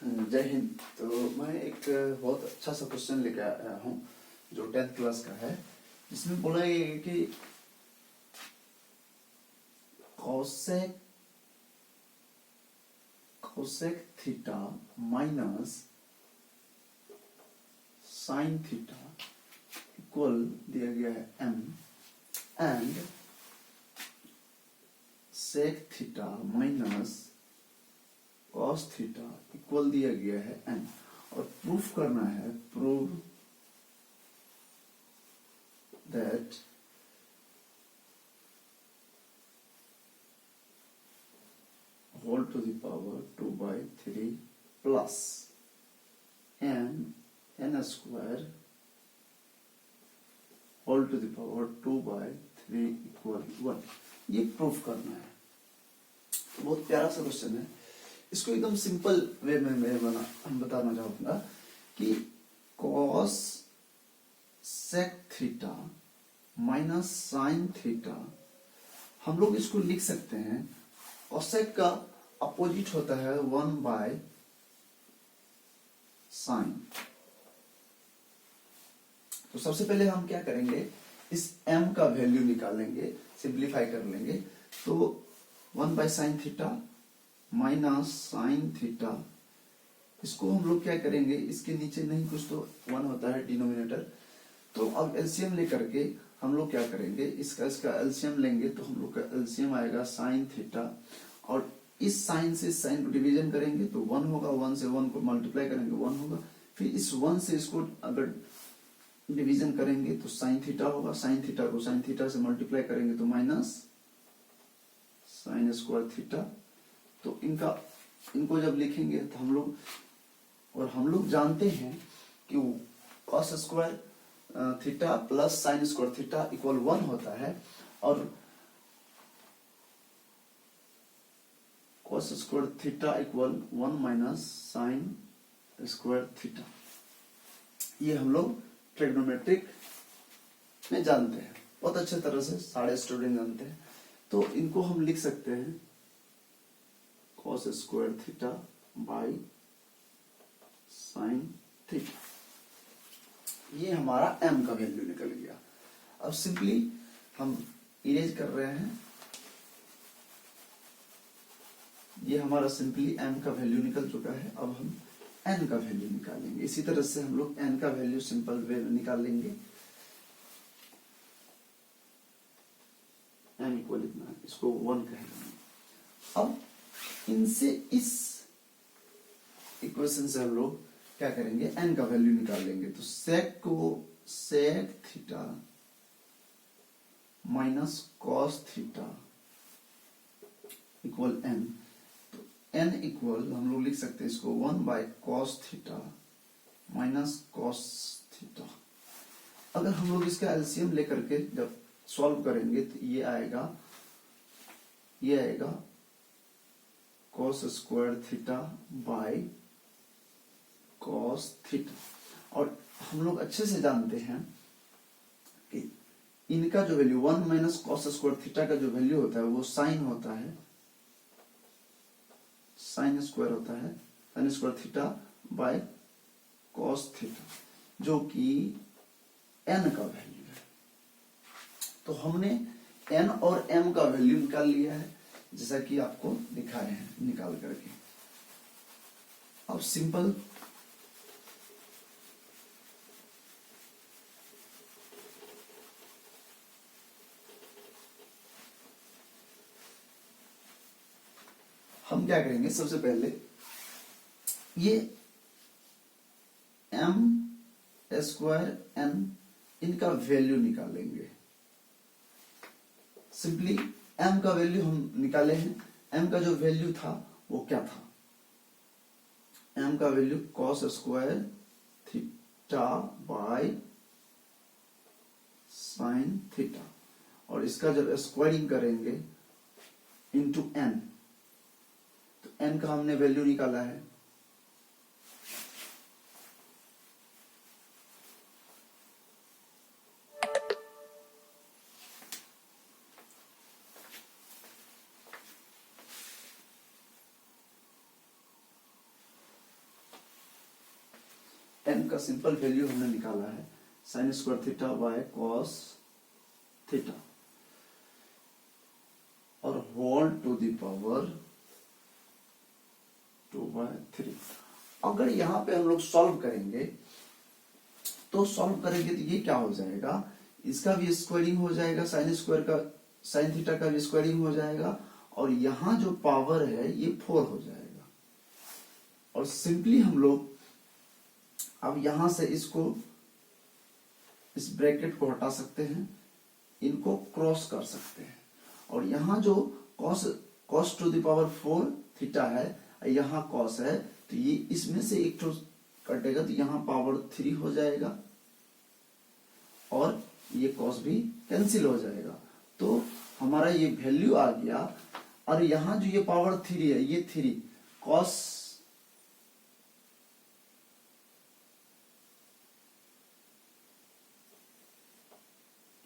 जय हिंद। तो मैं एक बहुत अच्छा सा क्वेश्चन लेके आया हूँ जो 10th क्लास का है, जिसमें बोला ये है कि cosec theta minus sine theta equal दिया गया है m and sec theta minus cos theta equal दिया गया है n, और प्रूफ करना है, prove that whole to the power 2/3 plus n square whole to the power 2/3 equal 1। ये प्रूफ करना है। बहुत प्यारा सा क्वेश्चन है। इसको एकदम सिंपल वे में मैं बताना चाहूंगा कि cos sec theta minus sine theta, हम लोग इसको लिख सकते हैं, cosec का अपोजिट होता है 1/sin। तो सबसे पहले हम क्या करेंगे, इस m का वैल्यू निकालेंगे, सिंप्लीफाई कर लेंगे। तो 1/sin theta minus sine theta, इसको हम लोग क्या करेंगे, इसके नीचे नहीं कुछ तो 1 होता है डिनोमिनेटर। तो अब एलसीएम लेकर के हम लोग क्या करेंगे, इसका एलसीएम लेंगे तो हम लोग का एलसीएम आएगा साइन थीटा, और इस साइन से साइन को डिवीजन करेंगे तो 1 होगा, 1 से 1 को मल्टीप्लाई करेंगे 1 होगा, फिर इस 1 से इसको अगर डिवीजन करेंगे तो साइन थीटा होगा, साइन थीटा को साइन थीटा से मल्टीप्लाई करेंगे तो माइनस साइन स्क्वायर थीटा। तो इनको जब लिखेंगे तो हम लोग जानते हैं कि cos square theta plus sine square theta equal 1 होता है, और cos square theta equal 1 minus sine square theta. ये हम लोग ट्रिग्नोमेट्रिक में जानते हैं, बहुत अच्छे तरह से सारे स्टूडेंट जानते हैं। तो इनको हम लिख सकते हैं cos square theta by sine theta. ये हमारा m का वैल्यू निकल गया। अब सिंपली हम इरेज कर रहे हैं, ये हमारा सिंपली m का वैल्यू निकल चुका है। अब हम n का वैल्यू निकालेंगे। इसी तरह से हम लोग n का वैल्यू सिंपल वे में निकाल लेंगे। n इक्वल इतना, इसको 1 कहेंगे। अब इनसे इस इक्वेशन से हम लोग क्या करेंगे, n का वैल्यू निकाल लेंगे। तो sec theta minus cos theta equal n। तो n इक्वल हम लोग लिख सकते हैं इसको 1/cos theta minus cos theta. अगर हम लोग इसका एलसीएम लेकर के जब सॉल्व करेंगे तो ये आएगा cos square theta by cos theta. और हम लोग अच्छे से जानते हैं कि इनका जो value 1 minus cos square theta का जो वैल्यू होता है वो साइन होता है, साइन स्क्वायर होता है, sine square theta by cos theta, जो कि n का वैल्यू है। तो हमने n और m का वैल्यू निकाल लिया है, जैसा कि आपको दिखाए हैं निकाल करके। अब सिंपल हम क्या करेंगे, सबसे पहले ये m स्क्वायर n इनका वैल्यू निकालेंगे। सिंपली m का वैल्यू हम निकाले हैं। m का जो वैल्यू था वो क्या था, m का value cos square theta by sine theta, और इसका जब स्क्वायरिंग करेंगे इनटू n, तो n का हमने वैल्यू निकाला है। m का सिंपल वैल्यू हमने निकाला है sine square theta by cos theta और होल टू द पावर 2/3। अगर यहाँ पे हम लोग सॉल्व करेंगे तो ये क्या हो जाएगा, इसका भी स्क्वायरिंग हो जाएगा, साइन थीटा का भी स्क्वायरिंग हो जाएगा और यहाँ जो पावर है ये 4 हो जाएगा। और सिंपली हम लोग अब यहां से इस ब्रैकेट को हटा सकते हैं, इनको क्रॉस कर सकते हैं और यहाँ जो cos to the power 4 theta है, यहाँ cos है, तो ये इसमें से एक तो कटेगा तो यहाँ पावर 3 हो जाएगा और ये cos भी कैंसिल हो जाएगा। तो हमारा ये वैल्यू आ गया और यहाँ जो ये पावर 3 है, ये 3 cos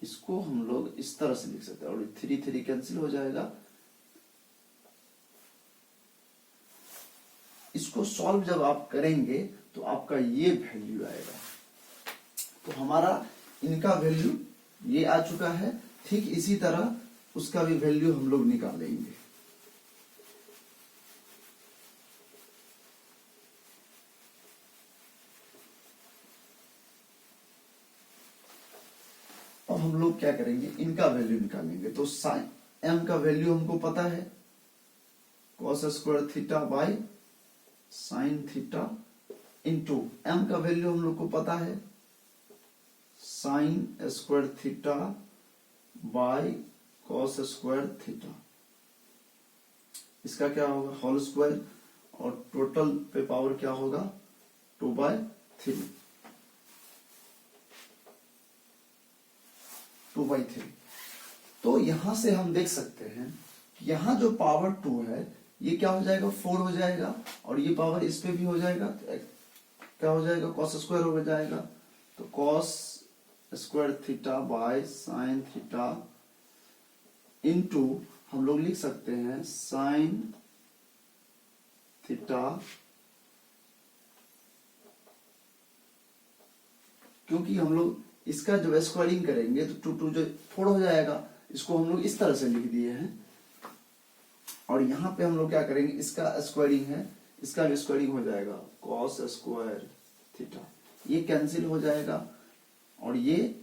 इसको हम लोग इस तरह से लिख सकते हैं और 3 कैंसिल हो जाएगा। इसको सॉल्व जब आप करेंगे तो आपका ये वैल्यू आएगा। तो हमारा इनका वैल्यू ये आ चुका है, ठीक इसी तरह उसका भी वैल्यू हम लोग निकालेंगे। अब हम लोग क्या करेंगे, इनका वैल्यू निकालेंगे। तो साइन m का वैल्यू हमको पता है cos square theta by sine theta into m का वैल्यू हम लोग को पता है sine square theta by cos square theta. इसका क्या होगा होल स्क्वायर और टोटल पे पावर क्या होगा 2/3। 2/3। तो यहां से हम देख सकते हैं कि यहां जो पावर 2 है ये क्या हो जाएगा 4 हो जाएगा और ये पावर इस पे भी हो जाएगा, क्या हो जाएगा cos स्क्वायर हो जाएगा। तो cos square theta by sine theta into हम लोग लिख सकते हैं साइन थीटा, क्योंकि हम लोग इसका जब स्क्वायरिंग करेंगे तो 2 जो 4 हो जाएगा, इसको हम लोग इस तरह से लिख दिए हैं। और यहाँ पे हम लोग क्या करेंगे, इसका स्क्वायरिंग है, इसका भी स्क्वायरिंग हो जाएगा cos स्क्वायर थीटा, ये कैंसिल हो जाएगा और ये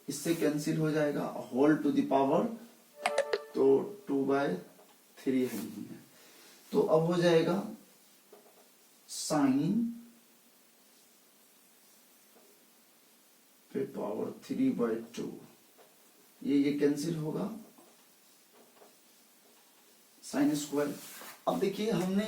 इससे कैंसिल हो जाएगा, होल टू द पावर तो 2/3 है। तो अब हो जाएगा साइन पे पावर 3/2, ये कैंसिल होगा साइन स्क्वायर। अब देखिए हमने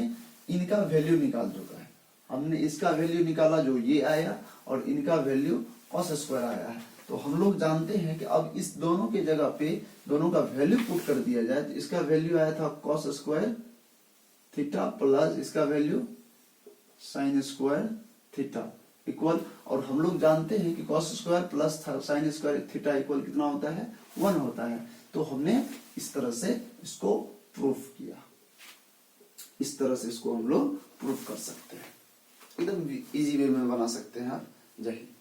इनका वैल्यू निकाल चुका है, हमने इसका वैल्यू निकाला जो ये आया और इनका वैल्यू cos स्क्वायर आया है। तो हम लोग जानते हैं कि अब इस दोनों के जगह पे दोनों का वैल्यू पुट कर दिया जाए तो इसका वैल्यू आया था cos स्क्वायर थीटा प्लस इसका value sine square theta equal, और हम लोग जानते हैं कि cos square plus sine square theta equal कितना होता है 1 होता है। तो हमने इस तरह से इसको प्रूफ किया, इस तरह से इसको हम लोग प्रूफ कर सकते हैं, एकदम इजी वे में बना सकते हैं आप। जय हिंद।